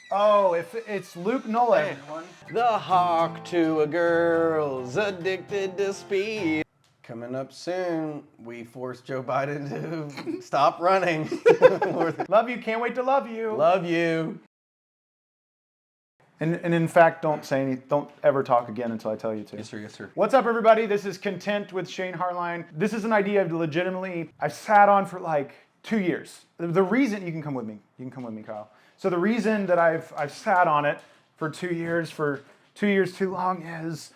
Oh, if it's Luke Null, Hey. everyone. The Hawk Tuah girls addicted to speed. Coming up soon, we forced Joe Biden to stop running. Love you, can't wait to love you. Love you. And in fact, don't ever talk again until I tell you to. Yes, sir. Yes, sir. What's up, everybody? This is Content with Shane Hartline. This is an idea I've sat on for like 2 years. The reason, you can come with me, Kyle. So the reason that I've sat on it for 2 years, for 2 years too long, is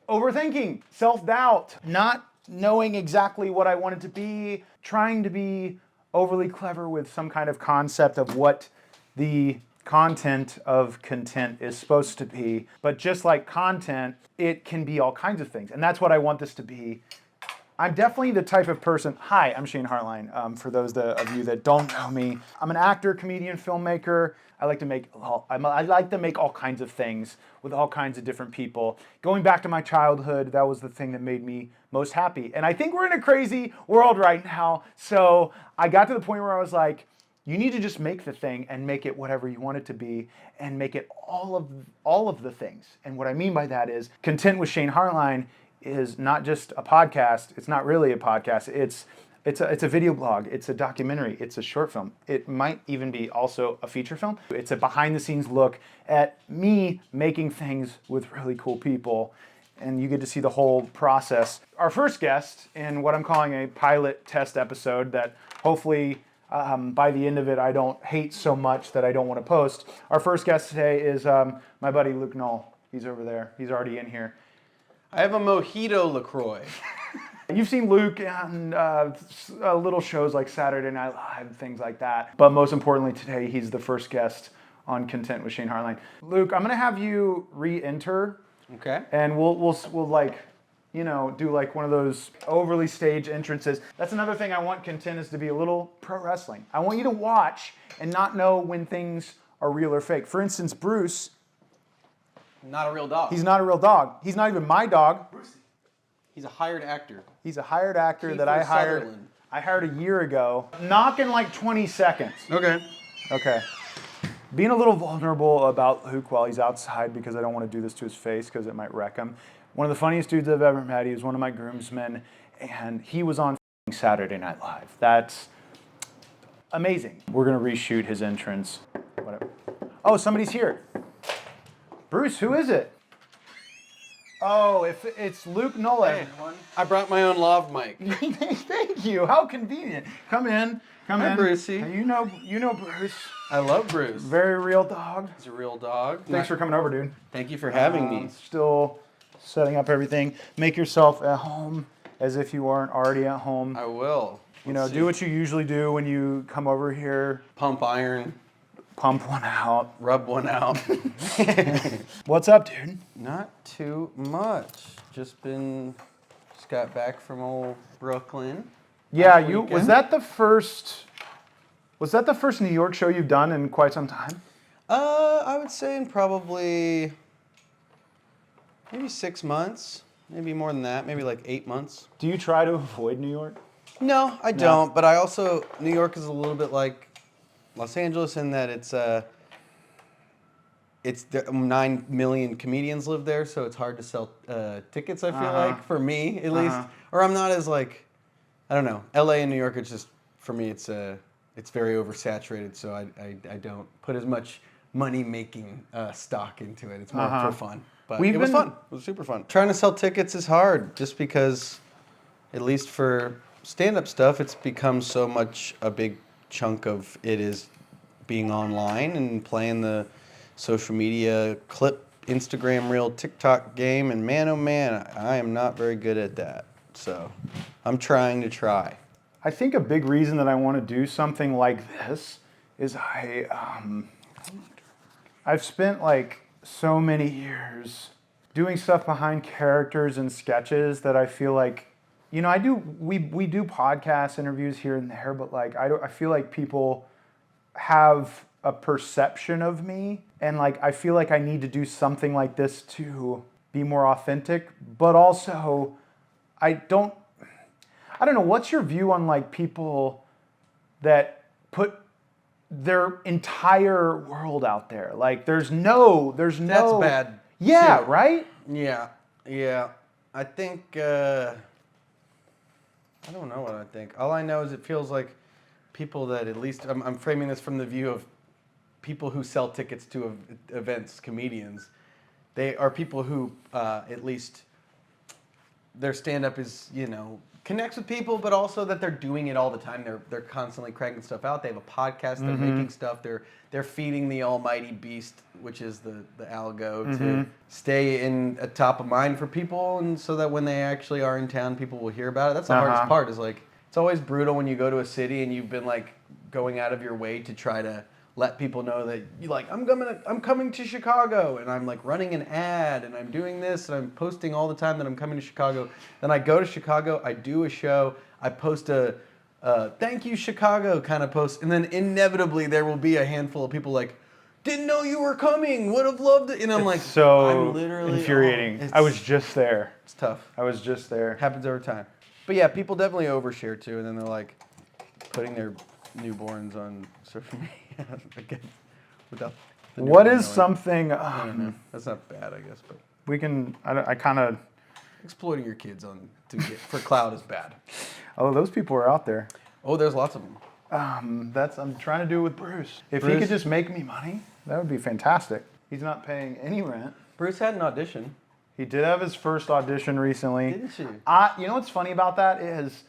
overthinking, self-doubt, not knowing exactly what I want it to be, trying to be overly clever with some kind of concept of what the content of content is supposed to be. But just like content, it can be all kinds of things. And that's what I want this to be. I'm definitely the type of person. Hi, I'm Shane Hartline. For those of you that don't know me, I'm an actor, comedian, filmmaker. I like to make all kinds of things with all kinds of different people. Going back to my childhood, that was the thing that made me most happy. And I think we're in a crazy world right now. So I got to the point where I was like, you need to just make the thing and make it whatever you want it to be and make it all of the things. And what I mean by that is Content with Shane Hartline is not just a podcast. It's not really a podcast. It's a video blog. It's a documentary. It's a short film. It might even be also a feature film. It's a behind the scenes look at me making things with really cool people. And you get to see the whole process. Our first guest in what I'm calling a pilot test episode that hopefully by the end of it, I don't hate so much that I don't want to post. Our first guest today is my buddy Luke Null. He's over there. He's already in here. I have a mojito LaCroix. You've seen Luke on little shows like Saturday Night Live, things like that. But most importantly today, he's the first guest on Content with Shane Hartline. Luke, I'm gonna have you re-enter. Okay. And we'll like, do like one of those overly staged entrances. That's another thing I want Content is to be a little pro wrestling. I want you to watch and not know when things are real or fake. For instance, Bruce. Not a real dog. He's not a real dog. He's not even my dog. Brucey. He's a hired actor. He's a hired actor that I hired. Sutherland. I hired a year ago. Knock in like 20 seconds. Okay. Okay. Being a little vulnerable about Luke while he's outside because I don't want to do this to his face because it might wreck him. One of the funniest dudes I've ever met. He was one of my groomsmen, and he was on Saturday Night Live. That's amazing. We're gonna reshoot his entrance. Whatever. Oh, somebody's here. Bruce, who is it? Oh, if it's Luke Null, everyone. I brought my own lav mic. Thank you. How convenient. Come in. Hi, Brucey. You know Bruce. I love Bruce. Very real dog. He's a real dog. Thanks for coming over, dude. Thank you for having me. Still setting up everything. Make yourself at home as if you aren't already at home. I will. Do what you usually do when you come over here. Pump iron. Pump one out. Rub one out. What's up, dude? Not too much. Just got back from old Brooklyn. Yeah, was that the first New York show you've done in quite some time? I would say in probably maybe 6 months, maybe more than that, maybe like 8 months. Do you try to avoid New York? No, I don't. But New York is a little bit like Los Angeles in that it's 9 million comedians live there, so it's hard to sell tickets. I feel like for me at least, or I'm not as like, I don't know. LA and New York, it's just for me. It's very oversaturated, so I don't put as much money making stock into it. It's more for fun. But it was fun. It was super fun. Trying to sell tickets is hard, just because, at least for stand-up stuff, it's become so much a big chunk of it is being online and playing the social media clip, Instagram reel, TikTok game, and man, oh man, I am not very good at that. So I'm trying to try. I think a big reason that I want to do something like this is I've spent like so many years doing stuff behind characters and sketches that I feel like, we do podcast interviews here and there, but like I feel like people have a perception of me, and like I feel like I need to do something like this to be more authentic, but also I don't know, what's your view on like people that put their entire world out there. Like there's no That's bad. Yeah, too. right? Yeah. I think I don't know what I think. All I know is it feels like people that at least I'm framing this from the view of people who sell tickets to events, comedians. They are people who at least their stand-up is, connects with people, but also that they're doing it all the time. They're constantly cranking stuff out. They have a podcast. They're making stuff. They're feeding the almighty beast, which is the algo, to stay in a top of mind for people, and so that when they actually are in town, people will hear about it. That's the hardest part. Is like it's always brutal when you go to a city and you've been like going out of your way to try to let people know that you like I'm coming to Chicago, and I'm like running an ad, and I'm doing this, and I'm posting all the time that I'm coming to Chicago. Then I go to Chicago, I do a show, I post a thank you Chicago kind of post, and then inevitably there will be a handful of people like, didn't know you were coming, would have loved it, and I'm like, so I'm literally infuriating. I was just there. It's tough. I was just there. Happens every time. But yeah, people definitely overshare too, and then they're like putting their newborns on social media. Again, without what is something? That's not bad, I guess, but we can. I kind of exploiting your kids for clout is bad. Oh, those people are out there. Oh, there's lots of them. I'm trying to do it with Bruce. If he Bruce? could just make me money, that would be fantastic. He's not paying any rent. Bruce had an audition. He did have his first audition recently. Didn't you? You know what's funny about that is,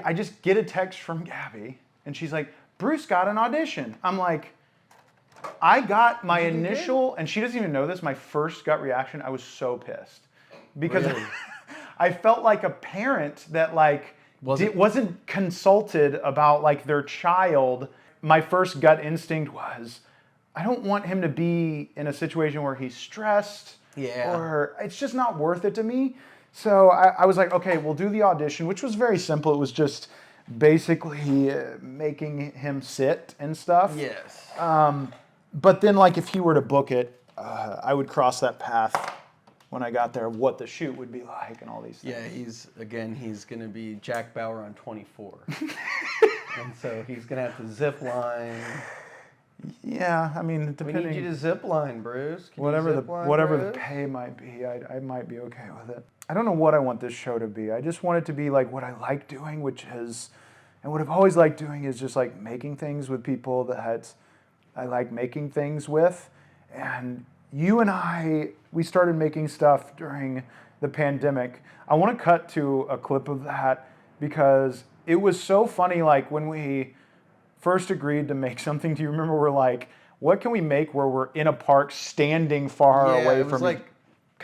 I just get a text from Gabby, and she's like, Bruce got an audition. I'm like, I got my initial, and she doesn't even know this, my first gut reaction, I was so pissed. Because Really? I felt like a parent that like wasn't consulted about like their child. My first gut instinct was, I don't want him to be in a situation where he's stressed. Yeah. Or it's just not worth it to me. So I was like, okay, we'll do the audition, which was very simple. It was just basically making him sit and stuff. Yes. But then like if he were to book it, I would cross that path when I got there, what the shoot would be like and all these things. Yeah, he's going to be Jack Bauer on 24. And so he's going to have to zip line. Yeah, I mean, depending. We need you to zip line, Bruce. Can whatever you the zip line, whatever Bruce? the pay might be, I might be okay with it. I don't know what I want this show to be. I just want it to be like what I like doing, which is, and what I've always liked doing is just like making things with people that I like making things with. And you and I, we started making stuff during the pandemic. I want to cut to a clip of that because it was so funny. Like when we first agreed to make something, do you remember we're like, what can we make where we're in a park standing far away it was from like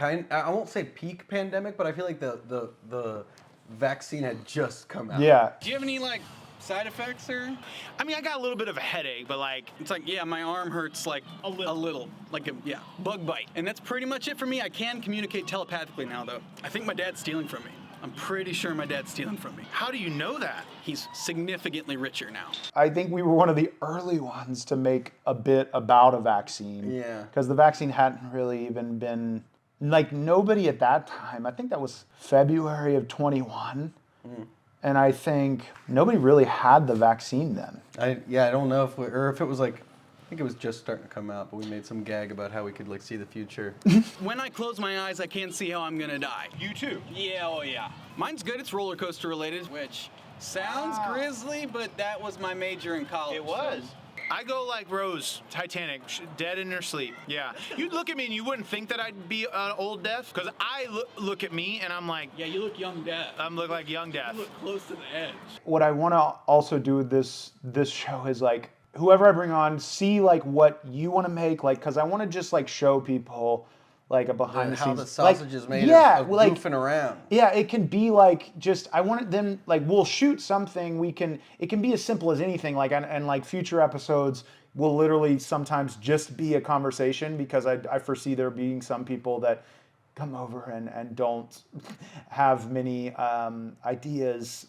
I won't say peak pandemic, but I feel like the vaccine had just come out. Yeah. Do you have any like side effects or? I mean, I got a little bit of a headache, but like it's like my arm hurts like a little like a bug bite, and that's pretty much it for me. I can communicate telepathically now though. I think my dad's stealing from me. I'm pretty sure my dad's stealing from me. How do you know that? He's significantly richer now. I think we were one of the early ones to make a bit about a vaccine. Yeah. Because the vaccine hadn't really even been, like nobody at that time, I think that was February of 21. And I think nobody really had the vaccine then. I don't know if it was like, I think it was just starting to come out, but we made some gag about how we could like see the future. When I close my eyes, I can't see how I'm gonna die. You too. Yeah, oh yeah. Mine's good, it's roller coaster related, which sounds grisly, but that was my major in college. It was. I go like Rose, Titanic, dead in her sleep. Yeah. You'd look at me and you wouldn't think that I'd be an old death, because I look at me and I'm like, Yeah, you look young death. I'm look like young death. You look close to the edge. What I want to also do with this show is like, whoever I bring on, see like what you want to make, like, because I want to just like show people like a behind the how scenes. the sausage is made of like, goofing around. Yeah, it can be like just, I want it then, like we'll shoot something, it can be as simple as anything, like, and like future episodes will literally sometimes just be a conversation, because I foresee there being some people that come over and don't have many ideas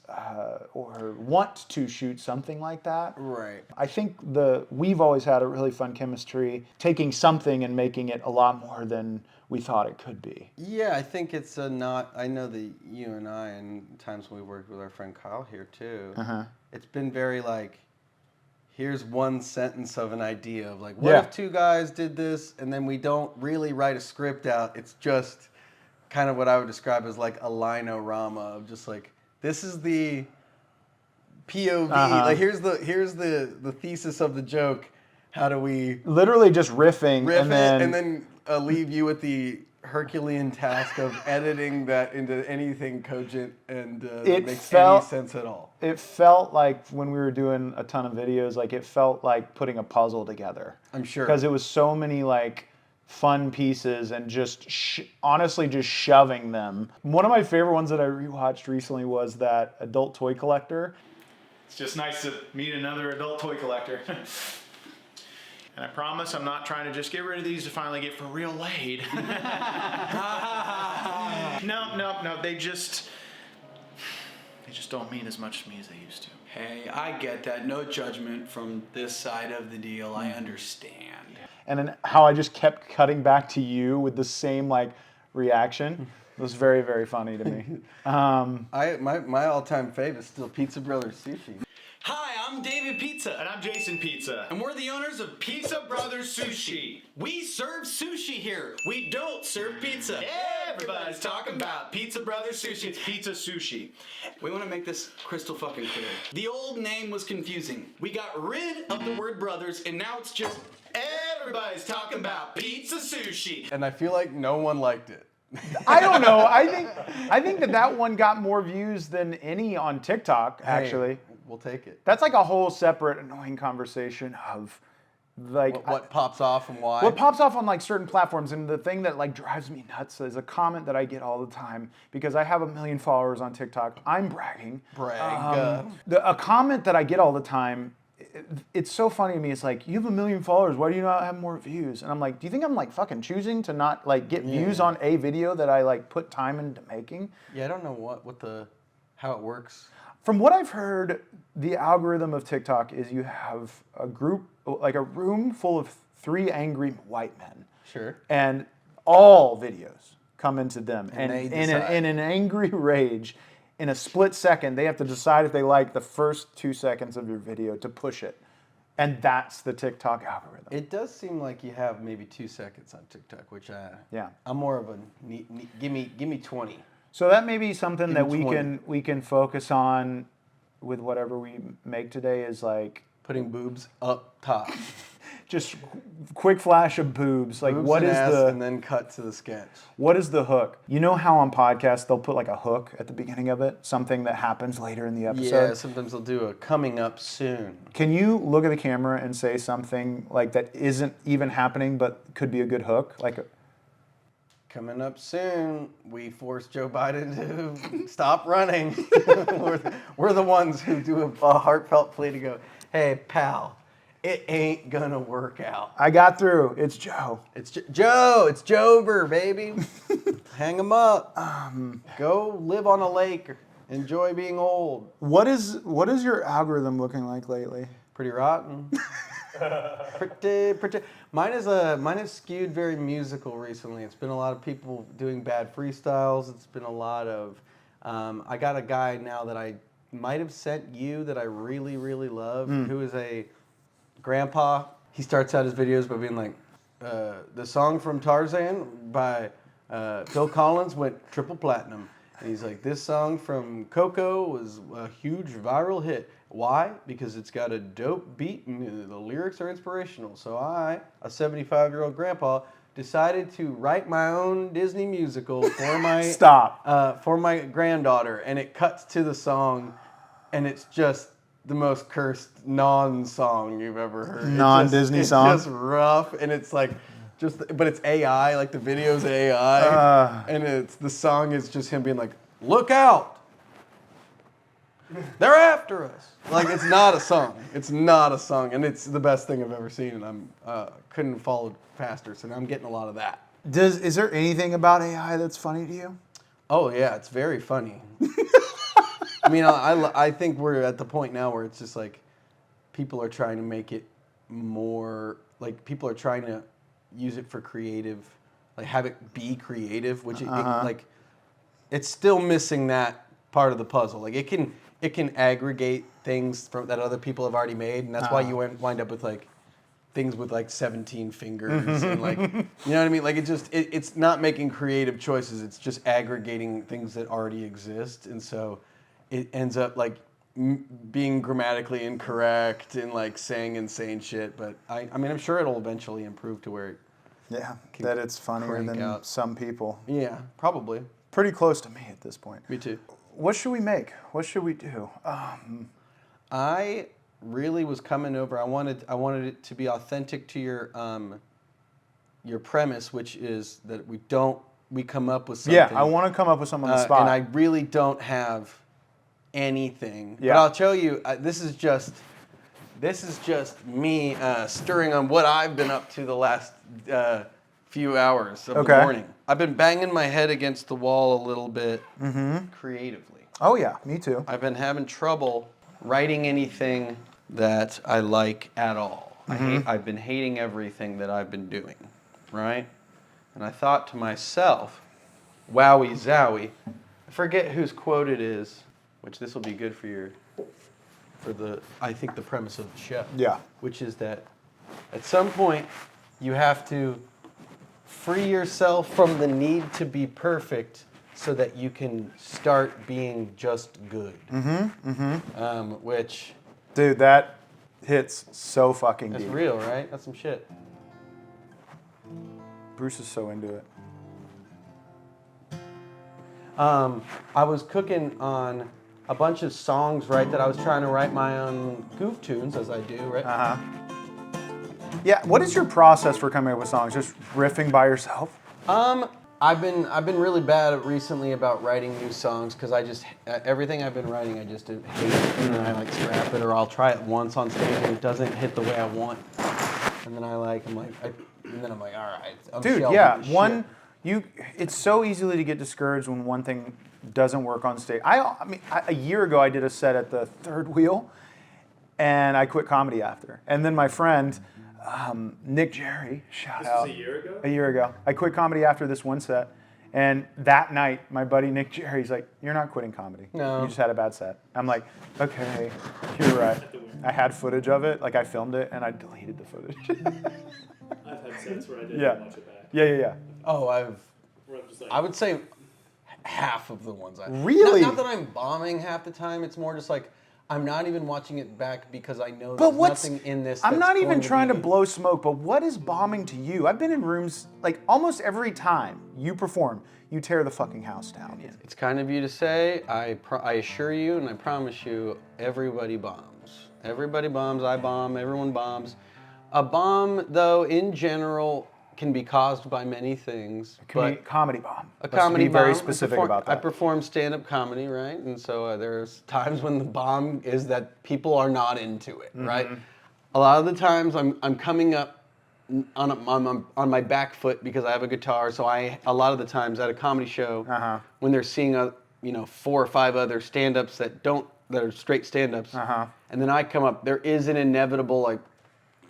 or want to shoot something like that. Right. I think we've always had a really fun chemistry, taking something and making it a lot more than we thought it could be. Yeah, I think it's I know that you and I, and times when we worked with our friend Kyle here too, it's been very like here's one sentence of an idea of like, what if two guys did this and then we don't really write a script out? It's just kind of what I would describe as like a linorama of just like, this is the POV. Like here's the thesis of the joke. How do we literally just riffing and then leave you with the Herculean task of editing that into anything cogent and that makes any sense at all. It felt like when we were doing a ton of videos, like it felt like putting a puzzle together. I'm sure. Because it was so many like fun pieces and just honestly just shoving them. One of my favorite ones that I rewatched recently was that adult toy collector. It's just nice to meet another adult toy collector. And I promise I'm not trying to just get rid of these to finally get for real laid. No. They just don't mean as much to me as they used to. Hey, I get that. No judgment from this side of the deal. I understand. And then how I just kept cutting back to you with the same like reaction was very, very funny to me. My all-time fave is still Pizza Brothers Sushi. Hi, I'm David Pizza. And I'm Jason Pizza. And we're the owners of Pizza Brothers Sushi. We serve sushi here. We don't serve pizza. Everybody's talking about Pizza Brothers Sushi. It's pizza sushi. We want to make this crystal fucking clear. The old name was confusing. We got rid of the word brothers, and now it's just everybody's talking about pizza sushi. And I feel like no one liked it. I don't know. I think that one got more views than any on TikTok, actually. Hey, we'll take it. That's like a whole separate annoying conversation of like what pops off and why. What pops off on like certain platforms, and the thing that like drives me nuts is a comment that I get all the time because I have 1 million followers on TikTok. I'm bragging. Brag. A comment that I get all the time, it's so funny to me. It's like, you have 1 million followers. Why do you not have more views? And I'm like, do you think I'm like fucking choosing to not like get views on a video that I like put time into making? Yeah, I don't know how it works. From what I've heard, the algorithm of TikTok is you have a group, like a room full of 3 angry white men. Sure. And all videos come into them. And And they in decide. an angry rage, in a split second, they have to decide if they like the first 2 seconds of your video to push it. And that's the TikTok algorithm. It does seem like you have maybe 2 seconds on TikTok, which Yeah. I'm more of a give me 20. So that may be something that me 20. we can focus on with whatever we make today is like Putting boobs up top. just quick flash of boobs. Like Boobs what and is ass, the and then cut to the sketch. what is the hook? You know how on podcasts they'll put like a hook at the beginning of it, something that happens later in the episode. Yeah, sometimes they'll do a coming up soon. Can you look at the camera and say something like that isn't even happening but could be a good hook? Like Coming up soon, we forced Joe Biden to stop running. we're the ones who do a heartfelt plea to go, hey, pal, it ain't gonna work out. I got through. It's Joe. It's Joe. It's Jover, baby. Hang him up. Go live on a lake. Enjoy being old. What is your algorithm looking like lately? Pretty rotten. pretty. Mine is skewed very musical recently. It's been a lot of people doing bad freestyles. It's been a lot of. I got a guy now that I might have sent you that I really, really love, who is a grandpa. He starts out his videos by being like, the song from Tarzan by Phil Collins went triple platinum. And he's like, this song from Coco was a huge viral hit. Why? Because it's got a dope beat and the lyrics are inspirational. So I, a 75-year-old grandpa, decided to write my own Disney musical for my for my granddaughter, and it cuts to the song, and it's just the most cursed non-song you've ever heard. Non-Disney song? It's just rough, and it's like but it's AI, like the video's AI, and the song is just him being like, "Look out! They're after us." Like, it's not a song. It's not a song, and it's the best thing I've ever seen, and I couldn't follow faster, so now I'm getting a lot of that. Is there anything about AI that's funny to you? Oh yeah, it's very funny. I mean, I think we're at the point now where it's just like people are trying to make it more, like people are trying to use it for creative, like have it be creative, which like it's still missing that part of the puzzle. Like it it can aggregate things from that other people have already made, and that's why you wind up with like things with like 17 fingers and like, you know what I mean? Like it's not making creative choices. It's just aggregating things that already exist, and so it ends up like being grammatically incorrect and like saying insane shit. But I mean, I'm sure it'll eventually improve to where. Yeah, that it's funnier crank than out. some people. Yeah, probably. Pretty close to me at this point. Me too. What should we make? What should we do? I really was coming over. I wanted it to be authentic to your premise, which is that we come up with something. Yeah, I want to come up with something on the spot. And I really don't have anything. Yeah. But I'll tell you, this is just me stirring on what I've been up to the last few hours of the morning. I've been banging my head against the wall a little bit creatively. Oh yeah, me too. I've been having trouble writing anything that I like at all. I've been hating everything that I've been doing, right? And I thought to myself, wowie zowie, I forget whose quote it is, which this will be good for I think the premise of the show. Yeah. Which is that at some point you have to free yourself from the need to be perfect so that you can start being just good. Which... Dude, that hits so fucking That's deep. real, right? That's some shit. Bruce is so into it. I was cooking on a bunch of songs, right, that I was trying to write my own goof tunes, as I do, right? Yeah, what is your process for coming up with songs? Just riffing by yourself? I've been really bad recently about writing new songs because I just everything I've been writing I just hate it, and then I like scrap it, or I'll try it once on stage and it doesn't hit the way I want, and then I'm like, all right, I'm Dude, shelving yeah, this shit. It's so easily to get discouraged when one thing doesn't work on stage. I mean, a year ago I did a set at the Third Wheel, and I quit comedy after. And then my friend, Nick Jerry, shout out. This was a year ago? A year ago. I quit comedy after this one set. And that night, my buddy Nick Jerry's like, "You're not quitting comedy. No. You just had a bad set." I'm like, "Okay, you're right." I had footage of it, like I filmed it, and I deleted the footage. I've had sets where I didn't watch it back. Yeah. Oh, Where I'm just like, I would say half of the ones I Really? Not that I'm bombing half the time. It's more just like I'm not even watching it back because I know But there's nothing in this. I'm that's not even going trying to be- blow smoke, but what is bombing to you? I've been in rooms, like almost every time you perform, you tear the fucking house down. It's kind of you to say. I assure you, and I promise you, everybody bombs. Everybody bombs. I bomb. Everyone bombs. A bomb, though, in general, can be caused by many things. But Comedy bomb. a comedy Let's be very bomb. specific I about that. perform stand-up comedy, right? And so there's times when the bomb is that people are not into it, right? A lot of the times I'm coming up on my back foot because I have a guitar. So a lot of the times at a comedy show, when they're seeing 4 or 5 other stand-ups that are straight stand-ups, and then I come up, there is an inevitable like,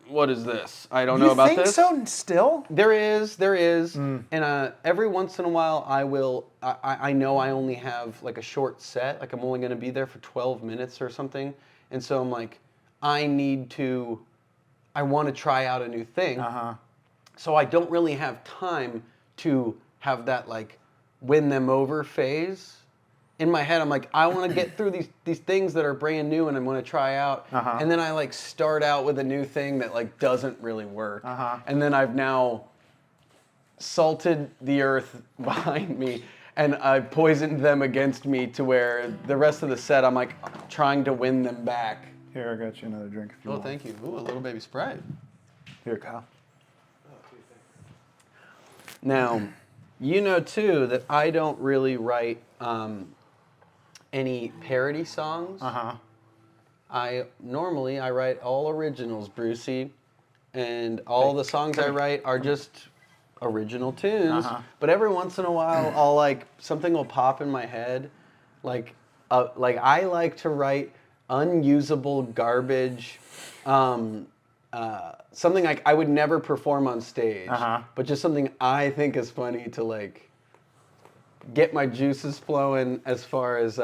what is this? I don't know about this. You think so still? There is, and every once in a while I know I only have like a short set, like I'm only going to be there for 12 minutes or something, and so I'm like, I want to try out a new thing, so I don't really have time to have that like win them over phase. In my head, I'm like, I want to get through these things that are brand new and I'm going to try out. And then I like start out with a new thing that like doesn't really work. And then I've now salted the earth behind me and I've poisoned them against me to where the rest of the set I'm like trying to win them back. Here, I got you another drink if you Oh, want. thank you. Ooh, a little baby Sprite. Here, Kyle. Now, you know too that I don't really write any parody songs. I write all originals, Brucey, and all the songs I write are just original tunes. But every once in a while, I'll like something will pop in my head, like I like to write unusable garbage, something like I would never perform on stage, but just something I think is funny to like get my juices flowing as far as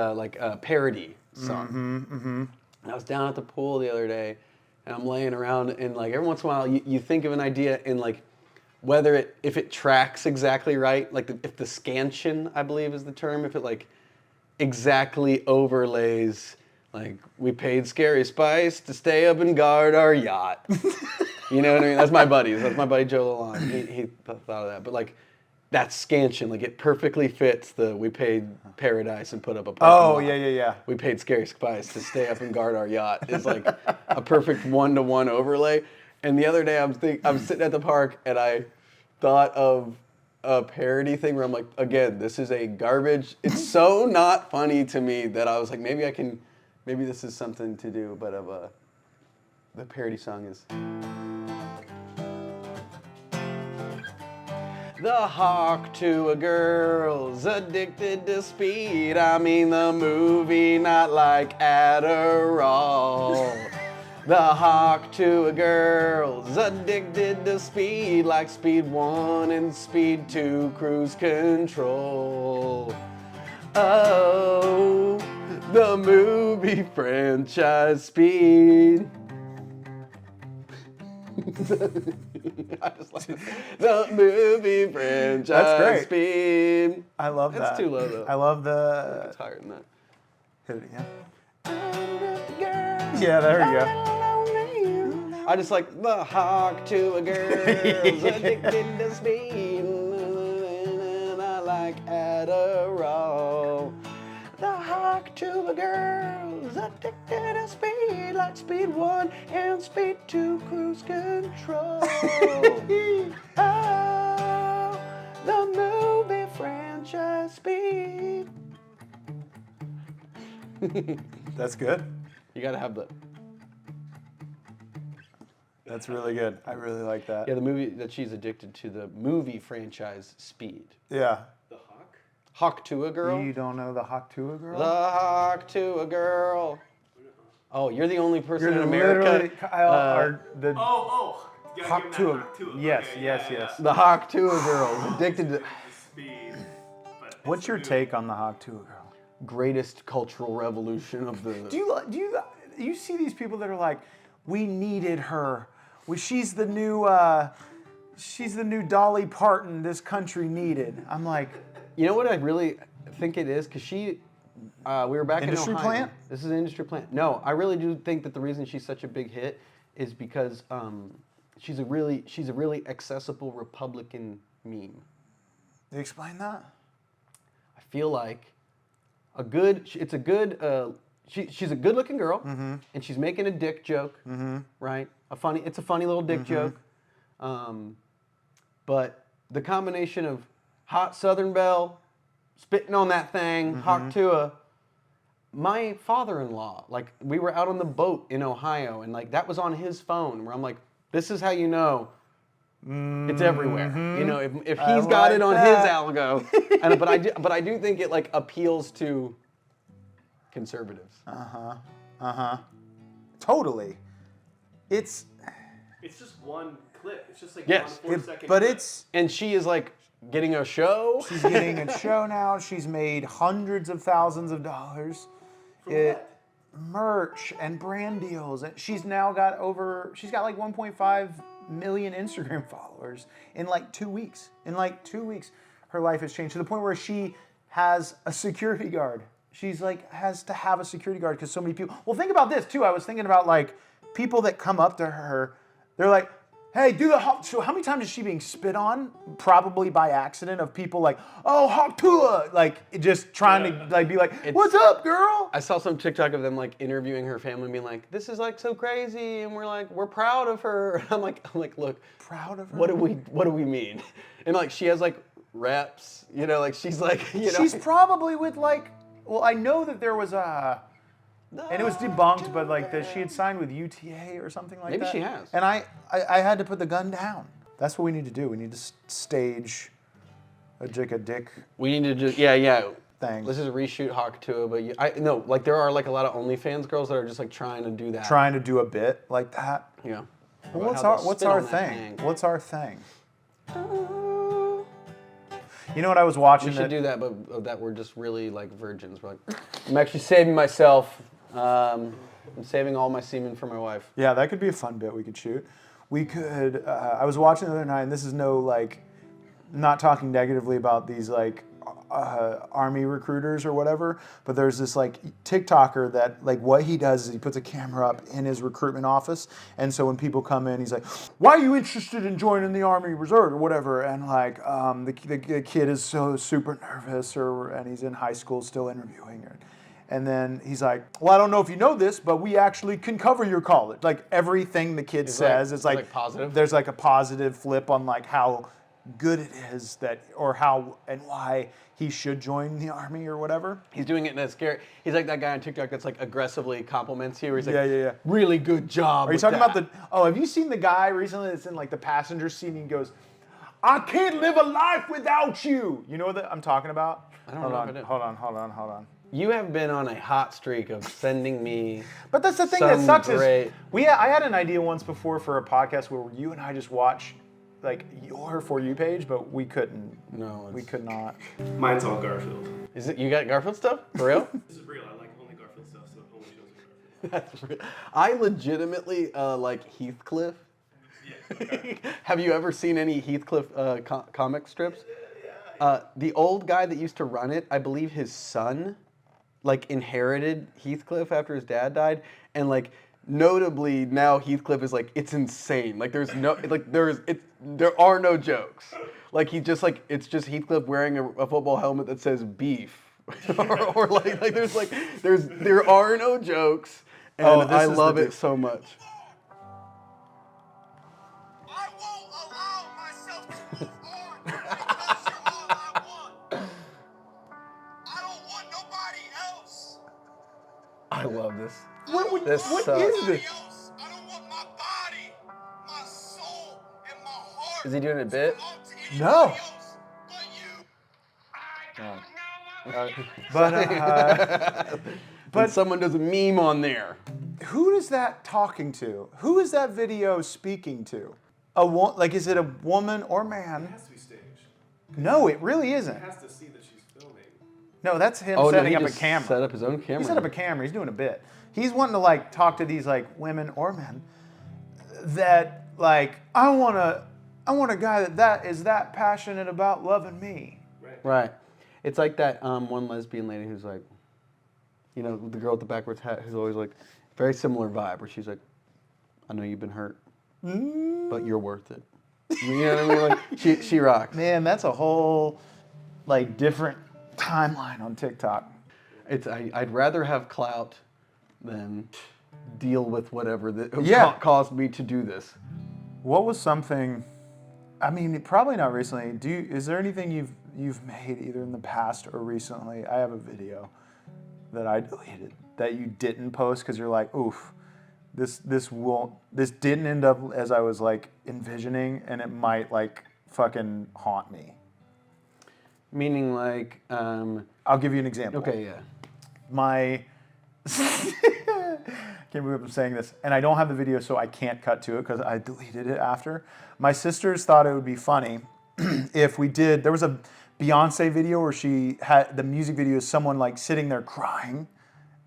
parody song. And I was down at the pool the other day, and I'm laying around, and like every once in a while, you think of an idea in like if it tracks exactly right, like if the scansion, I believe is the term, if it like exactly overlays, like we paid Scary Spice to stay up and guard our yacht. You know what I mean? That's my buddy Joe Lalonde. He thought of that, but like that's scansion, like it perfectly fits the we paid Paradise and put up a parking lot. Yeah. We paid Scary Spice to stay up and guard our yacht is like a perfect one-to-one overlay. And the other day I'm sitting at the park and I thought of a parody thing where I'm like, again, this is a garbage. It's so not funny to me that I was like, maybe this is something to do. But the parody song is. The Hawk Tuah girl's addicted to speed. I mean the movie, not like Adderall. The Hawk Tuah girl's addicted to speed, like Speed 1 and Speed 2 cruise control. Oh, the movie franchise Speed. I just like the movie franchise. That's great. Speed. I love that. It's too low though. I love the. It's higher than that. Hit it again. Yeah, there we go. I just like the Hawk Tuah girls addicted to speed, and I like Adderall. The Hawk Tuah girls addicted to speed, like Speed 1 and Speed 2 cruise control. Oh, the movie franchise Speed. That's good. You gotta have the. That's really good. I really like that. Yeah, the movie that she's addicted to, the movie franchise Speed. Yeah. The Hawk? Hawk Tuah girl? You don't know the Hawk Tuah girl? The Hawk Tuah girl. Oh, you're the only person in literally- America. Kyle, You gotta Hawk give him that Tuah. Hawk Tuah. Yes, Okay, yes, yeah, yes. The Hawk Tuah girl is addicted to Speed. But What's it's your new. take on the Hawk Tuah girl? greatest cultural revolution of the. Do you see these people that are like, we needed her. She's the new Dolly Parton this country needed. I'm like, You know what I really think it is? Because we were back Industry in Ohio. plant? This is an industry plant. No, I really do think that the reason she's such a big hit is because she's a really accessible Republican meme. you explain that? I feel like she's a good-looking girl, and she's making a dick joke, right? It's a funny little dick joke, but the combination of hot Southern belle, spitting on that thing, Hawk Tuah. My father-in-law, like we were out on the boat in Ohio, and like that was on his phone, where I'm like, this is how you know. It's everywhere. You know, if he's got it on his algo, but I do think it like appeals to conservatives. Totally. It's just one clip. It's just like Yes. 1 4-second But clip. it's And she is like getting a show. she's getting a show now. She's made hundreds of thousands of dollars. Merch and brand deals. And she's now got like 1.5 million Instagram followers in like 2 weeks. In like 2 weeks, her life has changed to the point where she has a security guard. She's like has to have a security guard because so many people. Well, think about this too. I was thinking about like people that come up to her. They're like, "Hey, do the Hawk." So how many times is she being spit on? Probably by accident of people like, "Oh, Hawk Tuah," like just trying to like be like, "What's up, girl?" I saw some TikTok of them like interviewing her family, being like, "This is like so crazy," and we're proud of her. I'm like, look, Proud of her. what do we mean? And like she has like reps, you know, like she's like, you know, She's probably with like. Well, I know that there was a. And it was debunked, but like that she had signed with UTA or something like Maybe that. she has. And I had to put the gun down. That's what we need to do. We need to stage a dick we need to just yeah. thing. Let's just reshoot Hawk Tuah, but no, like there are like a lot of OnlyFans girls that are just like trying to do that. Trying to do a bit like that. Yeah. Well, what's our thing? What's our thing? You know what I was watching? We should do that, but that we're just really like virgins. We're like, I'm actually saving myself. I'm saving all my semen for my wife. Yeah, that could be a fun bit we could shoot. We could. I was watching the other night, and this is no like, not talking negatively about these like army recruiters or whatever, but there's this like TikToker that like what he does is he puts a camera up in his recruitment office, and so when people come in, he's like, "Why are you interested in joining the Army Reserve or whatever?" And like the kid is so super nervous, and he's in high school still interviewing her. And then he's like, "Well, I don't know if you know this, but we actually can cover your college." Like everything the kid says is like positive. There's like a positive flip on like how good it is that, or how and why he should join the Army or whatever. He's doing it in a scary. He's like that guy on TikTok that's like aggressively compliments you. Where he's like, Yeah. really good job. Are you talking about the? Oh, have you seen the guy recently that's in like the passenger seat and he goes, "I can't live a life without you." You know what I'm talking about? I don't know if I do. Hold on. You have been on a hot streak of sending me. But that's the thing that sucks great... is I had an idea once before for a podcast where you and I just watch like your For You page, but we couldn't. No, we could not. Mine's all Garfield. Is it? You got Garfield stuff for real? This is real. I like only Garfield stuff, so it only shows me Garfield. That's real. I legitimately like Heathcliff. Yeah. Okay. Have you ever seen any Heathcliff comic strips? The old guy that used to run it, I believe his son, like inherited Heathcliff after his dad died, and like notably now Heathcliff is like, it's insane. Like there are no jokes. Like he just like, it's just Heathcliff wearing a football helmet that says beef, or there are no jokes, and I love it so much. I won't allow myself to move on because you're all I want. I don't want nobody else. I love this. What This is sucks. this? Else. I don't want my body, my soul, and my heart. Is he doing a bit? to belong to No. anybody else but you. But someone does a meme on there. Who is that talking to? Who is that video speaking to? Like, is it a woman or man? It has to be staged. No, it really isn't. It has to see that she's filming. No, that's him Oh, setting no, up he a just camera. set up his own camera. He set up a camera. He's doing a bit. He's wanting to like talk to these like women or men that like I want a guy that is that passionate about loving me. Right. It's like that one lesbian lady who's like, you know, the girl with the backwards hat who's always like, very similar vibe where she's like, I know you've been hurt, but you're worth it. You know what I mean? Like she rocks. Man, that's a whole like different timeline on TikTok. I'd rather have clout than deal with whatever that caused me to do this. What was something? I mean, probably not recently. Is there anything you've made either in the past or recently? I have a video that I deleted that you didn't post because you're like, oof, this didn't end up as I was like envisioning, and it might like fucking haunt me. Meaning like, I'll give you an example. okay, yeah. My can't believe I'm saying this, and I don't have the video, so I can't cut to it because I deleted it after. My sisters thought it would be funny if we did. There was a Beyonce video where she had the music video is someone like sitting there crying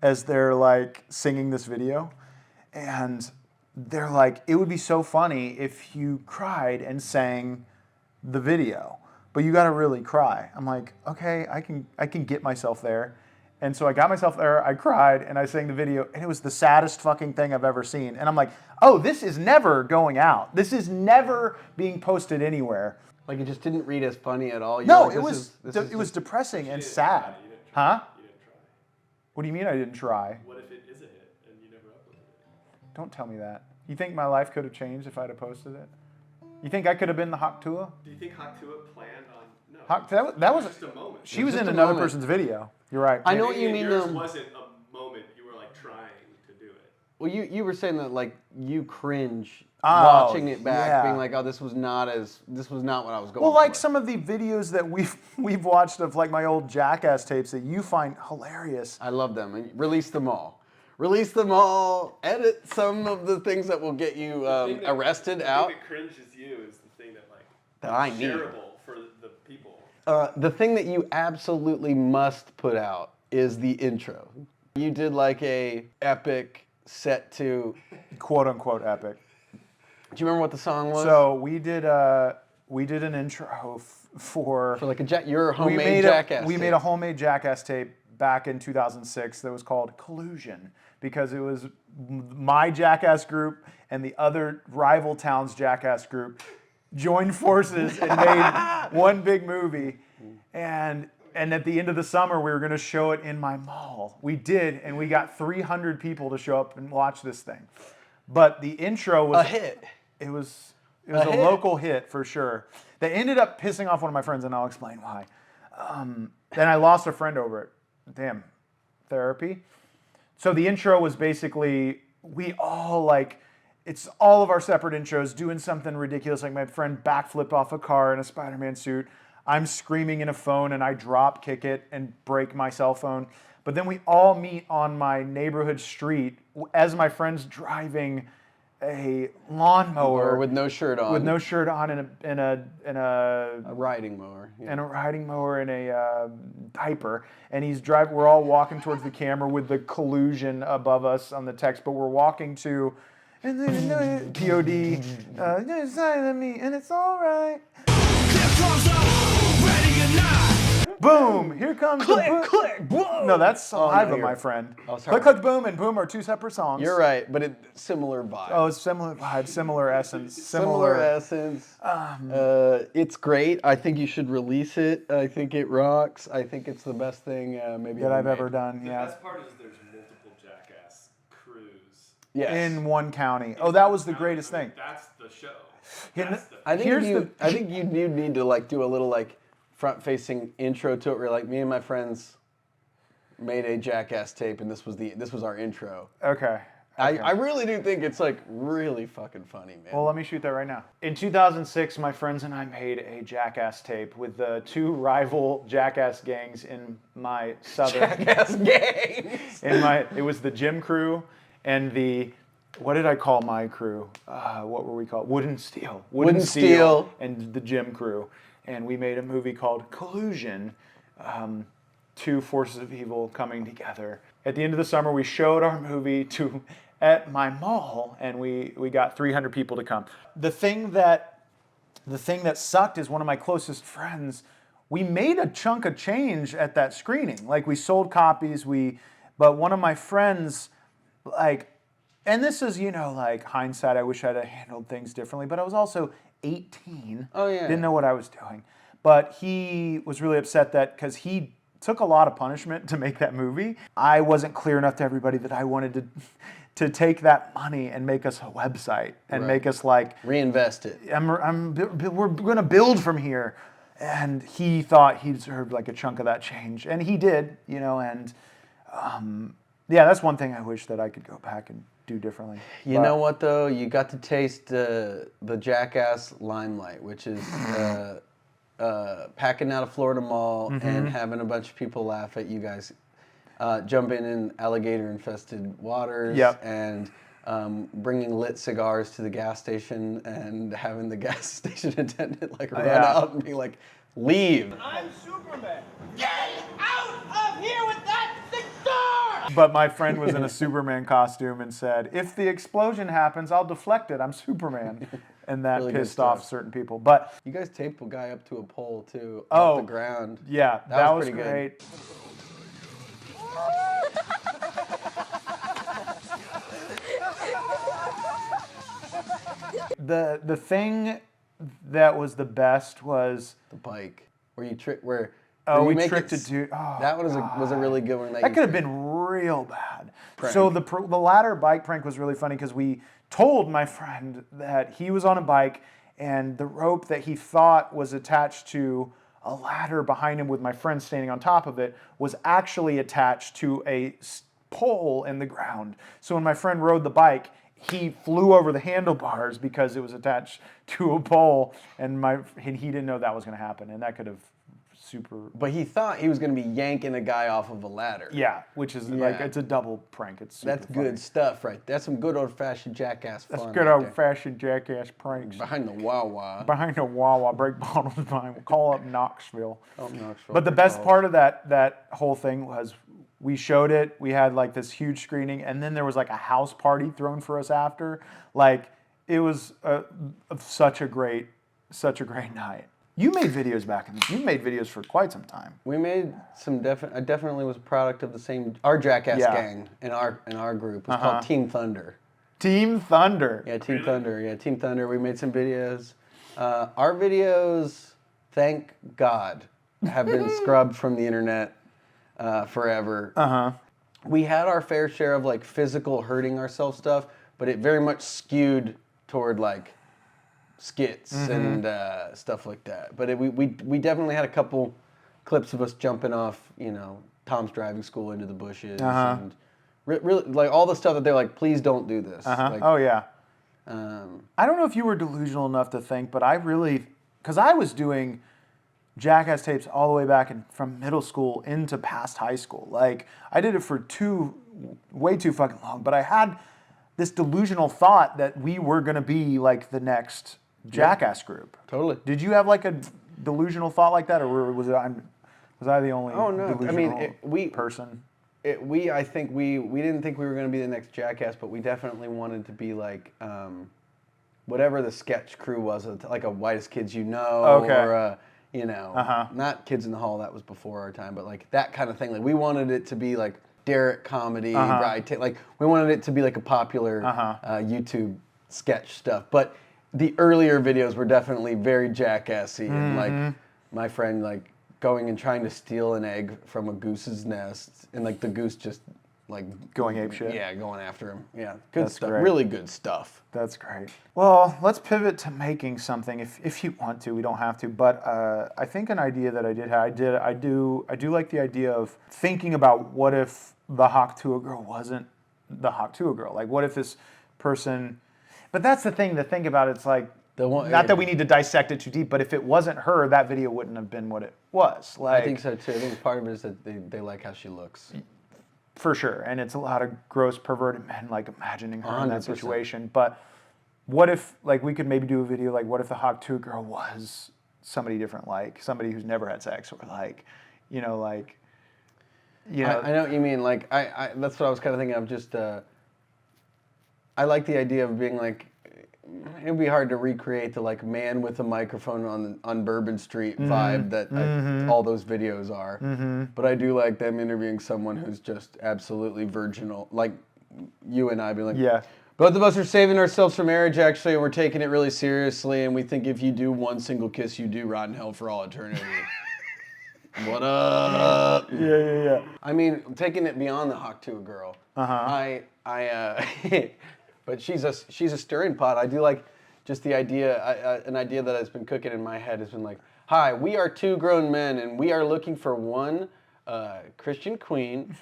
as they're like singing this video, and they're like, it would be so funny if you cried and sang the video, but you got to really cry. I'm like, okay, I can get myself there. And so I got myself there, I cried, and I sang the video, and it was the saddest fucking thing I've ever seen. And I'm like, oh, this is never going out. This is never being posted anywhere. Like it just didn't read as funny at all. No, like, it was depressing and sad. Huh? You didn't try. What do you mean I didn't try? What if it is a hit and you never uploaded it? Don't tell me that. You think my life could have changed if I'd have posted it? You think I could have been the Hawk Tuah? Do you think Hawk Tuah planned on? No. That was just a moment. She was just in a another moment. person's video. You're right. I know what you mean. Yours wasn't a moment. You were like trying to do it. Well, you were saying that like you cringe Oh, watching it back, yeah. being like, oh, this was not what I was going. Well, like for. some of the videos that we've watched of like my old Jackass tapes that you find hilarious. I love them. And release them all. Release them all. Edit some of the things that will get you thing that- arrested the out. thing that cringes you is the thing that like That I need. shareable for the people. The thing that you absolutely must put out is the intro. You did like a epic set to... Quote unquote epic. Do you remember what the song was? So we did an intro for like your homemade we made Jackass we tape. made a homemade Jackass tape back in 2006 that was called Collusion, because it was my Jackass group and the other rival town's Jackass group joined forces and made one big movie. And at the end of the summer, we were going to show it in my mall. We did, and we got 300 people to show up and watch this thing. But the intro was a hit. It was a hit. local hit for sure. They ended up pissing off one of my friends, and I'll explain why. Then I lost a friend over it. Damn, therapy. So the intro was basically, we all like, it's all of our separate intros doing something ridiculous, like my friend backflipped off a car in a Spider-Man suit. I'm screaming in a phone and I drop kick it and break my cell phone. But then we all meet on my neighborhood street as my friend's driving a lawnmower with no shirt on. With no shirt on in a riding mower. Yeah. And a riding mower in a diaper. And he's driving. We're all walking towards the camera with the collusion above us on the text, but we're walking to, and then POD, me, and it's all right. Boom! Here comes click, the click, boom! No, that's Saliva, no, my friend. Oh, sorry. Click, click, boom, and boom are two separate songs. You're right, but it's similar vibe. Oh, it's similar vibe, similar essence, Similar essence. It's great. I think you should release it. I think it rocks. I think it's the best thing maybe that I've made. ever done. The Yeah. best part is there's multiple Jackass crews. Yes. In one county. Oh, that was the greatest thing. That's the show. I think Here's I think you need to like do a little like front-facing intro to it, where like me and my friends made a Jackass tape, and this was our intro. Okay. I really do think it's like really fucking funny, man. Well, let me shoot that right now. In 2006, my friends and I made a Jackass tape with the two rival Jackass gangs in my southern. Jackass gangs. It was the gym crew and the, what did I call my crew? What were we called? Wooden Steel. Wooden Steel. And the gym crew. And we made a movie called Collusion. Two forces of evil coming together. At the end of the summer, we showed our movie at my mall, and we got 300 people to come. The thing that sucked is one of my closest friends. We made a chunk of change at that screening. Like, we sold copies. But one of my friends, like, and this is, like hindsight. I wish I'd have handled things differently. But I was also 18. Oh yeah. Didn't know what I was doing. But he was really upset because he took a lot of punishment to make that movie. I wasn't clear enough to everybody that I wanted to take that money and make us a website and make us like reinvest it. We're gonna build from here. And he thought he deserved like a chunk of that change, and he did, And yeah, that's one thing I wish that I could go back and do differently. You know what though? You got to taste the Jackass limelight, which is packing out a Florida mall and having a bunch of people laugh at you guys jumping in alligator-infested waters and bringing lit cigars to the gas station and having the gas station attendant like run out and be like, "Leave." I'm Superman. Get out of here with that cigar! But my friend was in a Superman costume and said, "If the explosion happens, I'll deflect it. I'm Superman." And that Really good pissed off stuff. certain people. But You guys taped a guy up to a pole too, Oh. off the ground. yeah, that was pretty good. great. The thing that was the best was The bike, where you trick, where Oh, you we make tricked it, a dude. Oh, that one was a really good one. that could have been real bad. So the ladder bike prank was really funny because we told my friend that he was on a bike and the rope that he thought was attached to a ladder behind him with my friend standing on top of it was actually attached to a pole in the ground. So when my friend rode the bike, he flew over the handlebars because it was attached to a pole, and he didn't know that was going to happen, and that could have super. But he thought he was going to be yanking a guy off of a ladder. Yeah, which is like it's a double prank. It's super That's funny. good stuff, right? That's some good old-fashioned Jackass fun. That's good right there. old-fashioned Jackass pranks. Behind the Wawa. Behind a Wawa, break bottles behind. We'll call up Knoxville. Knoxville, But the best part of that whole thing was we showed it. We had like this huge screening, and then there was like a house party thrown for us after. Like it was such a great night. You made videos you made videos for quite some time. We made some I definitely was a product of our Jackass gang in our group. It's called Team Thunder. Team Thunder. Yeah, Team Thunder. Yeah, Team Thunder. We made some videos. Our videos, thank God, have been scrubbed from the internet forever. We had our fair share of like physical hurting ourselves stuff, but it very much skewed toward like skits and stuff like that. But we definitely had a couple clips of us jumping off, Tom's driving school into the bushes and really like all the stuff that they're like, please don't do this. Like, Oh yeah. I don't know if you were delusional enough to think, but because I was doing Jackass tapes all the way back from middle school into past high school. Like I did it for way too fucking long, but I had this delusional thought that we were gonna be like the next Jackass group. Totally. Did you have like a delusional thought like that, or was I the only delusional person? I think we didn't think we were going to be the next Jackass, but we definitely wanted to be like whatever the sketch crew was, like a Whitest Kids You Know, or not Kids in the Hall, that was before our time, but like that kind of thing. Like we wanted it to be like Derek comedy, like we wanted it to be like a popular YouTube sketch stuff. But the earlier videos were definitely very Jackassy, and like my friend like going and trying to steal an egg from a goose's nest, and like the goose just like going apeshit. Yeah, going after him. Yeah, good That's stuff. great. Really good stuff. That's great. Well, let's pivot to making something if you want to. We don't have to, but I think an idea that I do like the idea of thinking about what if the Hawk Tuah girl wasn't the Hawk Tuah girl. Like what if this person. But that's the thing to think about. It's like, not that we need to dissect it too deep, but if it wasn't her, that video wouldn't have been what it was. Like, I think so too. I think part of it is that they like how she looks. For sure. And it's a lot of gross perverted men like imagining her in that 100%. situation. But what if like we could maybe do a video like what if the Hawk Tuah girl was somebody different, like somebody who's never had sex, or like, I know what you mean. Like I that's what I was kind of thinking of. Just I like the idea of being like, it'd be hard to recreate the like man with a microphone on Bourbon Street vibe that all those videos are. But I do like them interviewing someone who's just absolutely virginal, like you and I, being like, Yeah. Both of us are saving ourselves for marriage, actually, and we're taking it really seriously, and we think if you do one single kiss, you do rot in hell for all eternity. What up? Yeah. I mean, taking it beyond the Hawk Tuah girl. But she's a stirring pot. I do like just the idea. An idea that has been cooking in my head has been like, hi, we are two grown men, and we are looking for one Christian queen.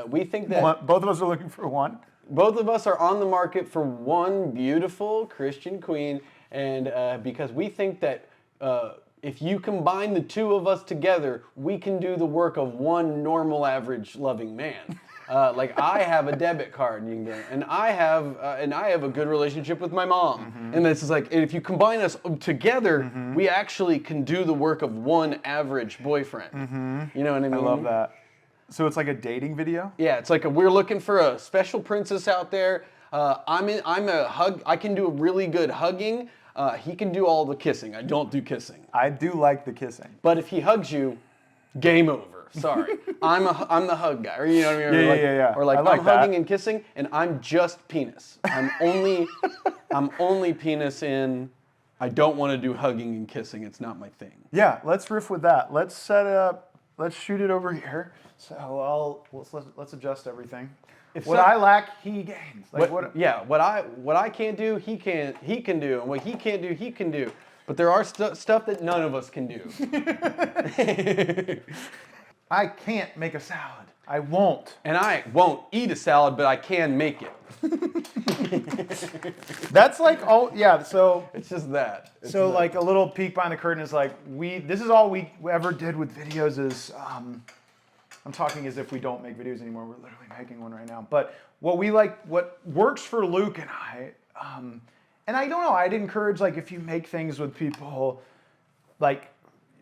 We think that both of us are looking for one. both of us are on the market for one beautiful Christian queen, and because we think that if you combine the two of us together, we can do the work of one normal, average, loving man. Like I have a debit card, and I have a good relationship with my mom, and this is like, if you combine us together, we actually can do the work of one average boyfriend. You know what I mean? I love that. So it's like a dating video? Yeah, it's like we're looking for a special princess out there. I'm a hug. I can do a really good hugging. He can do all the kissing. I don't do kissing. I do like the kissing. But if he hugs you, game over. Sorry, I'm the hug guy, or you know what I mean? Yeah. Or like I like I'm that. hugging and kissing, and I'm just penis. I'm only penis in. I don't want to do hugging and kissing. It's not my thing. Yeah, let's riff with that. Let's set it up. Let's shoot it over here. So let's adjust everything. What I lack, he gains. Like what I can't do, he can do, and what he can't do, he can do. But there are stuff that none of us can do. I can't make a salad. I won't. And I won't eat a salad, but I can make it. That's like, oh, yeah, so... It's just that. So like a little peek behind the curtain is like, this is all we ever did with videos is, I'm talking as if we don't make videos anymore. We're literally making one right now. But what works for Luke and I, and I don't know, I'd encourage like if you make things with people, like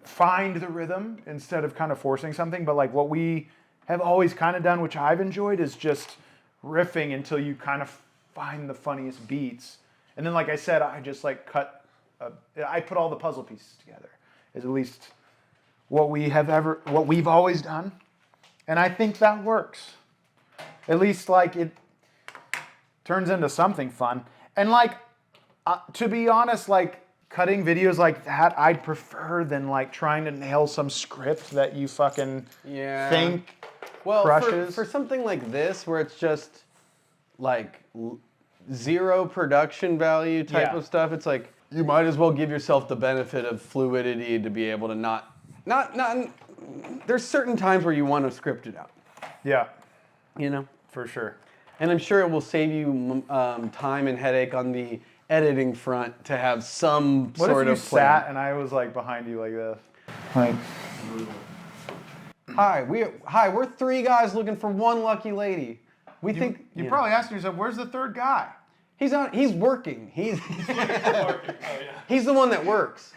find the rhythm instead of kind of forcing something. But like what we have always kind of done, which I've enjoyed, is just riffing until you kind of find the funniest beats. And then like I said, I just like I put all the puzzle pieces together. Is at least what we've always done. And I think that works. At least like it turns into something fun. And like, to be honest, like cutting videos like that, I'd prefer than like trying to nail some script that you fucking think crushes. For something like this, where it's just like zero production value type of stuff, it's like, you might as well give yourself the benefit of fluidity to be able to not there's certain times where you want to script it out. Yeah. You know? For sure. And I'm sure it will save you time and headache on the editing front to have some what sort if you of plan. sat and I was like behind you like this? Like, Hi, we're three guys looking for one lucky lady. you're probably asking yourself, where's the third guy? He's working. He's he's the one that works.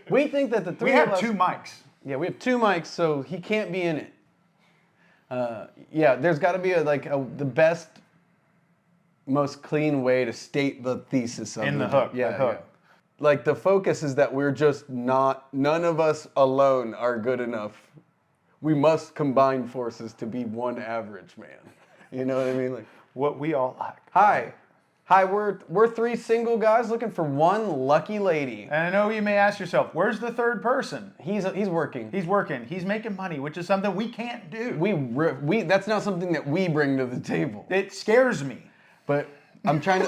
We think that the three We of have us, 2 mics. Yeah, we have 2 mics, so he can't be in it. There's got to be the best, most clean way to state the thesis of In the hook. Yeah, the hook. yeah. Like the focus is that we're just none of us alone are good enough. We must combine forces to be one average man. You know what I mean? Like, What we all like. Hi, we're 3 single guys looking for one lucky lady. And I know you may ask yourself, where's the third person? He's working. He's working. He's making money, which is something we can't do. We that's not something that we bring to the table. It scares me. But I'm trying.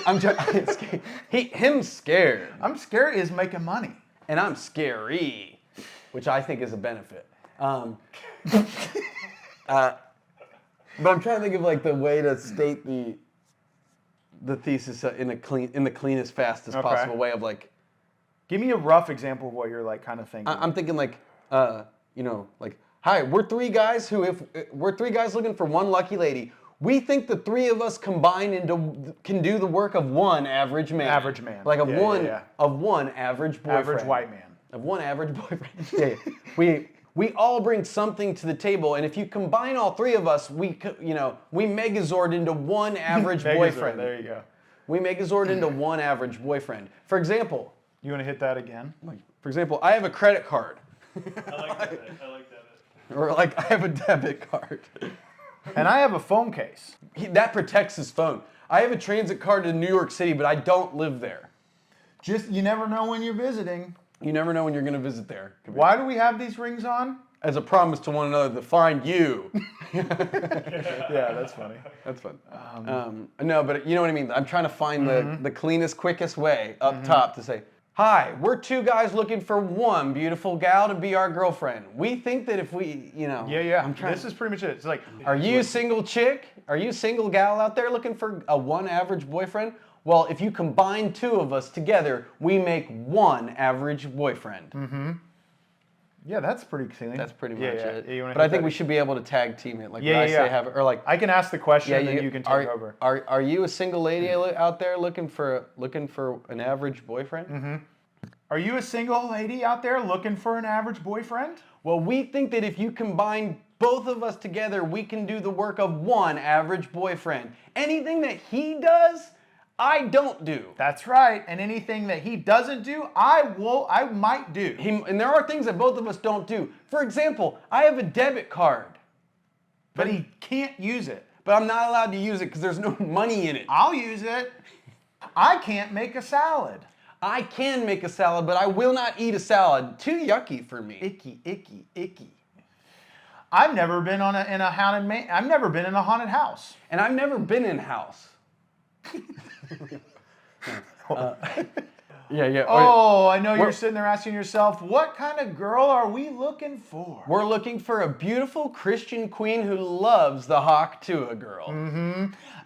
Him scared. I'm scared is making money. And I'm scary, which I think is a benefit. But I'm trying to think of like the way to state the thesis in the cleanest, fastest possible way of like. Give me a rough example of what you're like kind of thinking. I'm thinking like, like, hi, we're 3 guys we're 3 guys looking for one lucky lady. We think the 3 of us combined can do the work of one average man. Average man. Like of Yeah. one average boyfriend. Average white man. Of one average boyfriend. Yeah. We all bring something to the table, and if you combine all 3 of us, we Megazord into one average boyfriend. There you go. We Megazord into one average boyfriend. For example, You want to hit that again? I have a credit card. I like that. Or like, I have a debit card. And I have a phone case. That protects his phone. I have a transit card to New York City, but I don't live there. Just, you never know when you're visiting. You never know when you're going to visit there. Why do we have these rings on? As a promise to one another to find you. Yeah, that's funny. That's fun. No, but you know what I mean? I'm trying to find the cleanest, quickest way up top to say, hi, we're 2 guys looking for one beautiful gal to be our girlfriend. We think that if we, Yeah. This is pretty much it. It's like, Are you a single chick? Are you a single gal out there looking for a one average boyfriend? Well, if you combine 2 of us together, we make one average boyfriend. Mm-hmm. Yeah, that's pretty clean. That's pretty much it. Yeah, but I think we should be able to tag team it. Like Yeah, when I yeah. say have, or like I can ask the question and you can take over. Are you a single lady out there looking for an average boyfriend? Mm-hmm. Are you a single lady out there looking for an average boyfriend? Well, we think that if you combine both of us together, we can do the work of one average boyfriend. Anything that he does, I don't do. That's right. And anything that he doesn't do, I might do. And there are things that both of us don't do. For example, I have a debit card. But he can't use it. But I'm not allowed to use it because there's no money in it. I'll use it. I can't make a salad. I can make a salad, but I will not eat a salad. Too yucky for me. Icky, icky, icky. I've never been in a haunted house. And I've never been in house. Yeah. Oh, I know you're We're- sitting there asking yourself, what kind of girl are we looking for? We're looking for a beautiful Christian queen who loves the Hawk Tuah girl.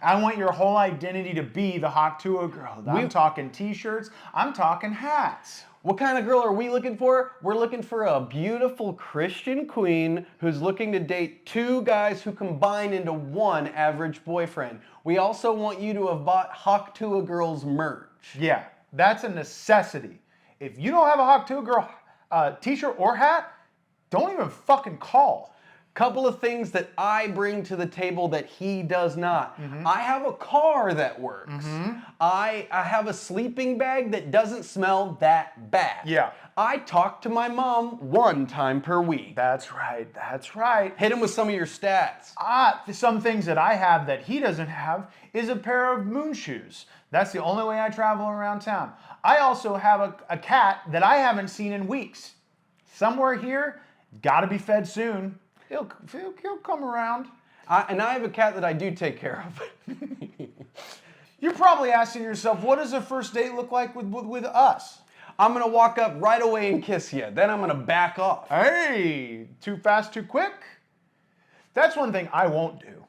I want your whole identity to be the Hawk Tuah girl. I'm talking t-shirts, I'm talking hats. What kind of girl are we looking for? We're looking for a beautiful Christian queen who's looking to date 2 guys who combine into one average boyfriend. We also want you to have bought Hawk Tuah girl's merch. Yeah, that's a necessity. If you don't have a Hawk Tuah girl t-shirt or hat, don't even fucking call. Couple of things that I bring to the table that he does not. I have a car that works. I have a sleeping bag that doesn't smell that bad. Yeah. I talk to my mom 1 time per week. That's right, that's right. Hit him with some of your stats. Some things that I have that he doesn't have is a pair of moon shoes. That's the only way I travel around town. I also have a cat that I haven't seen in weeks. Somewhere here, gotta be fed soon. He'll come around. And I have a cat that I do take care of. You're probably asking yourself, what does a first date look like with us? I'm gonna walk up right away and kiss you. Then I'm gonna back off. Hey, too fast, too quick? That's one thing I won't do.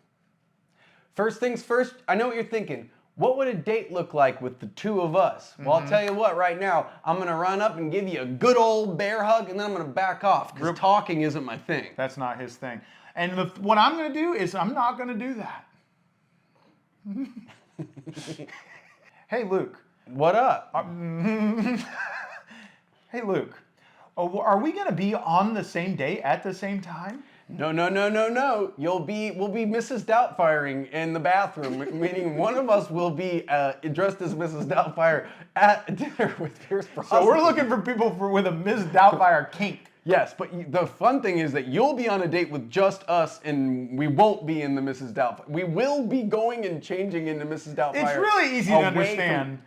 First things first, I know what you're thinking. What would a date look like with the 2 of us? Well, I'll tell you what, right now, I'm gonna run up and give you a good old bear hug, and then I'm gonna back off, because talking isn't my thing. That's not his thing. And what I'm gonna do is I'm not gonna do that. Hey, Luke. What up? Hey, Luke. Are we gonna be on the same day at the same time? No. We'll be Mrs. Doubtfiring in the bathroom, meaning one of us will be dressed as Mrs. Doubtfire at dinner with Pierce Brosnan. So we're looking for people with a Ms. Doubtfire kink. Yes, but the fun thing is that you'll be on a date with just us, and we won't be in the Mrs. Doubtfire. We will be going and changing into Mrs. Doubtfire. It's really easy to understand.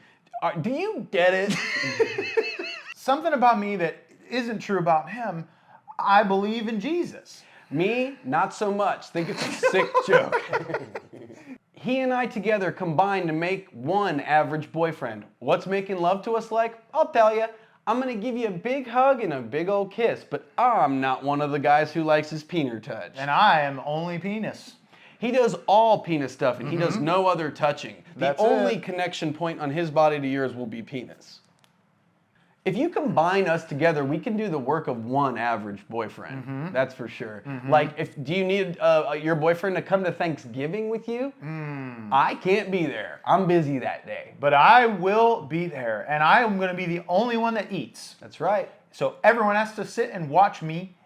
Do you get it? Something about me that isn't true about him, I believe in Jesus. Me, not so much. Think it's a sick joke. He and I together combine to make one average boyfriend. What's making love to us like? I'll tell you. I'm gonna give you a big hug and a big old kiss, but I'm not one of the guys who likes his peener touch. And I am only penis. He does all penis stuff, and he does no other touching. That's the only it. connection point on his body to yours will be penis. If you combine us together, we can do the work of one average boyfriend. That's for sure. Like, do you need your boyfriend to come to Thanksgiving with you? I can't be there. I'm busy that day. But I will be there, and I am going to be the only one that eats. That's right. So everyone has to sit and watch me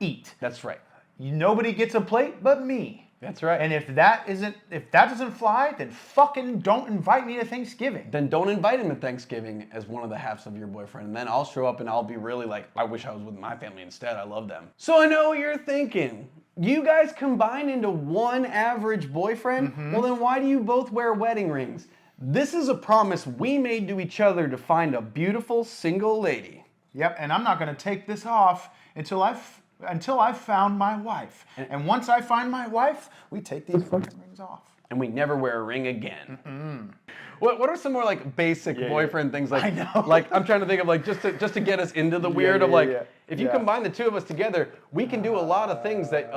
eat. That's right. Nobody gets a plate but me. That's right. And if that doesn't fly, then fucking don't invite me to Thanksgiving. Then don't invite him to Thanksgiving as one of the halves of your boyfriend. And then I'll show up and I'll be really like, I wish I was with my family instead. I love them. So I know what you're thinking. You guys combine into one average boyfriend? Well, then why do you both wear wedding rings? This is a promise we made to each other to find a beautiful single lady. Yep, and I'm not going to take this off until I've found my wife. And once I find my wife, we take these fucking rings off. And we never wear a ring again. What are some more like basic boyfriend things? Like, I know. Like I'm trying to think of like just to get us into the weird of like if you combine the 2 of us together, we can do a lot of things that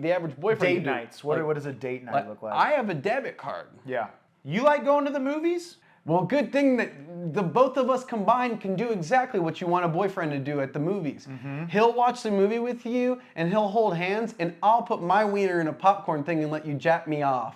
the average boyfriend Date can do. nights. What does a date night look like? I have a debit card. Yeah. You like going to the movies? Well, good thing that the both of us combined can do exactly what you want a boyfriend to do at the movies. He'll watch the movie with you, and he'll hold hands, and I'll put my wiener in a popcorn thing and let you jack me off.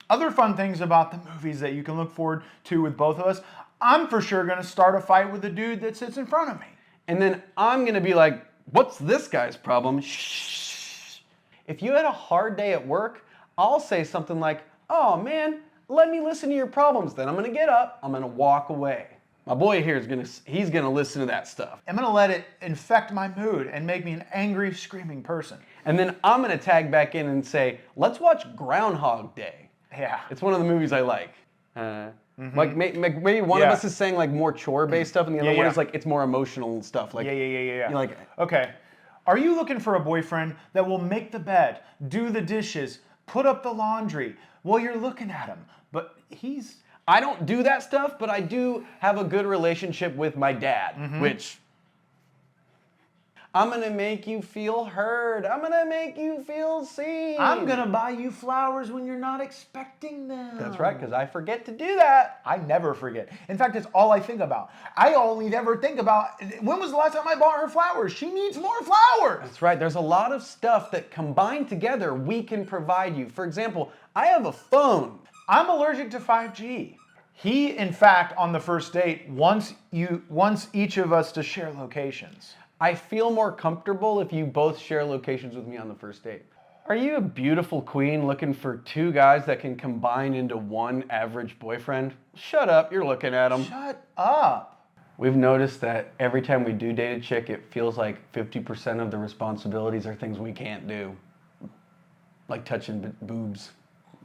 Other fun things about the movies that you can look forward to with both of us, I'm for sure going to start a fight with the dude that sits in front of me. And then I'm going to be like, what's this guy's problem? Shh. If you had a hard day at work, I'll say something like, oh man, let me listen to your problems. Then I'm gonna get up, I'm gonna walk away. My boy here he's gonna listen to that stuff. I'm going to let it infect my mood and make me an angry, screaming person. And then I'm gonna tag back in and say, let's watch Groundhog Day. Yeah. It's one of the movies I like. Like maybe one of us is saying like more chore-based stuff, and the other one is like it's more emotional stuff. Like Yeah. you're like, Okay. Are you looking for a boyfriend that will make the bed, do the dishes, put up the laundry while you're looking at him? But I don't do that stuff, but I do have a good relationship with my dad, which I'm gonna make you feel heard. I'm gonna make you feel seen. I'm gonna buy you flowers when you're not expecting them. That's right, because I forget to do that. I never forget. In fact, it's all I think about. I only ever think about, when was the last time I bought her flowers? She needs more flowers. That's right. There's a lot of stuff that combined together we can provide you. For example, I have a phone. I'm allergic to 5G. He, in fact, on the first date, wants each of us to share locations. I feel more comfortable if you both share locations with me on the first date. Are you a beautiful queen looking for two guys that can combine into one average boyfriend? Shut up, you're looking at them. Shut up. We've noticed that every time we do date a chick, it feels like 50% of the responsibilities are things we can't do. Like touching boobs.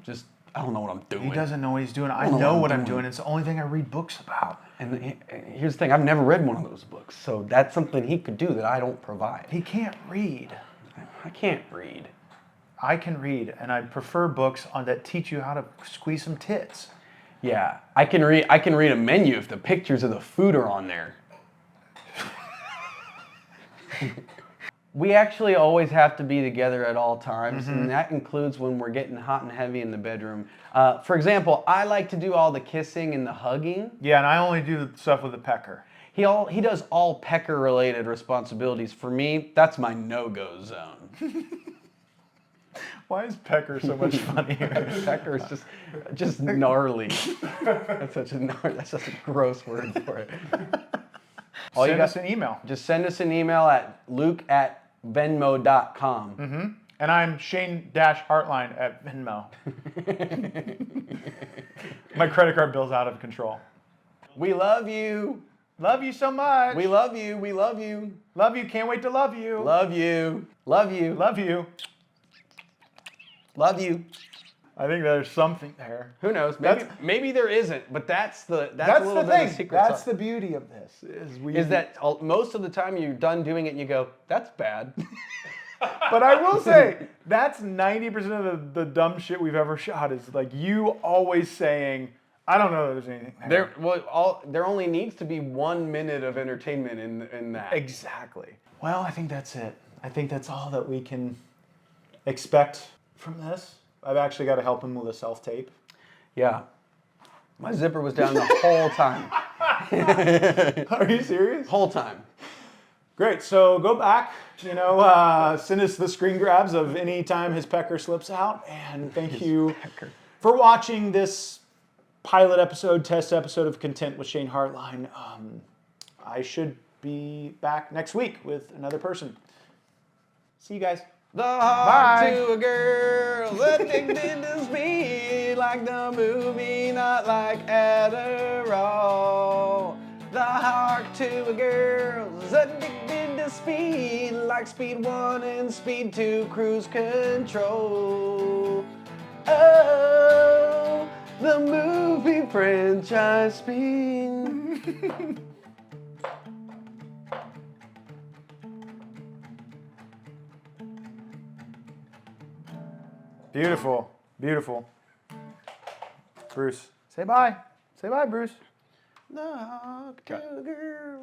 Just, I don't know what I'm doing. He doesn't know what he's doing. I know what I'm doing. It's the only thing I read books about. And here's the thing, I've never read one of those books, so that's something he could do that I don't provide. He can't read. I can't read. I can read, and I prefer books that teach you how to squeeze some tits. Yeah, I can read a menu if the pictures of the food are on there. We actually always have to be together at all times, and that includes when we're getting hot and heavy in the bedroom. For example, I like to do all the kissing and the hugging. Yeah, and I only do the stuff with the pecker. He does all pecker-related responsibilities. For me, that's my no-go zone. Why is pecker so much funnier? Pecker is just gnarly. That's such a gross word for it. Send us an email. Just send us an email at luke@venmo.com. And I'm Shane-Hartline at Venmo. My credit card bill's out of control. We love you. Love you so much. We love you. We love you. Love you. Can't wait to love you. Love you. Love you. Love you. Love you. I think there's something there. Who knows? Maybe there isn't, but that's the That's a little the bit thing. of the secret That's sauce. the beauty of this. Is that most of the time you're done doing it and you go, that's bad. But I will say, that's 90% of the dumb shit we've ever shot is like you always saying, I don't know that there's anything there. There only needs to be 1 minute of entertainment in that. Exactly. Well, I think that's it. I think that's all that we can expect from this. I've actually got to help him with a self-tape. Yeah. My zipper was down the whole time. Are you serious? Whole time. Great. So go back, send us the screen grabs of any time his pecker slips out. And thank you for watching this pilot episode, test episode of Content with Shane Hartline. I should be back next week with another person. See you guys. The Hawk Tuah girls addicted to speed, like the movie, not like Adderall. The Hawk Tuah girls addicted to speed, like Speed 1 and Speed 2 cruise control. Oh, the movie franchise Speed. Beautiful. Beautiful. Bruce, say bye. Say bye, Bruce. The Hawk Tuah girls.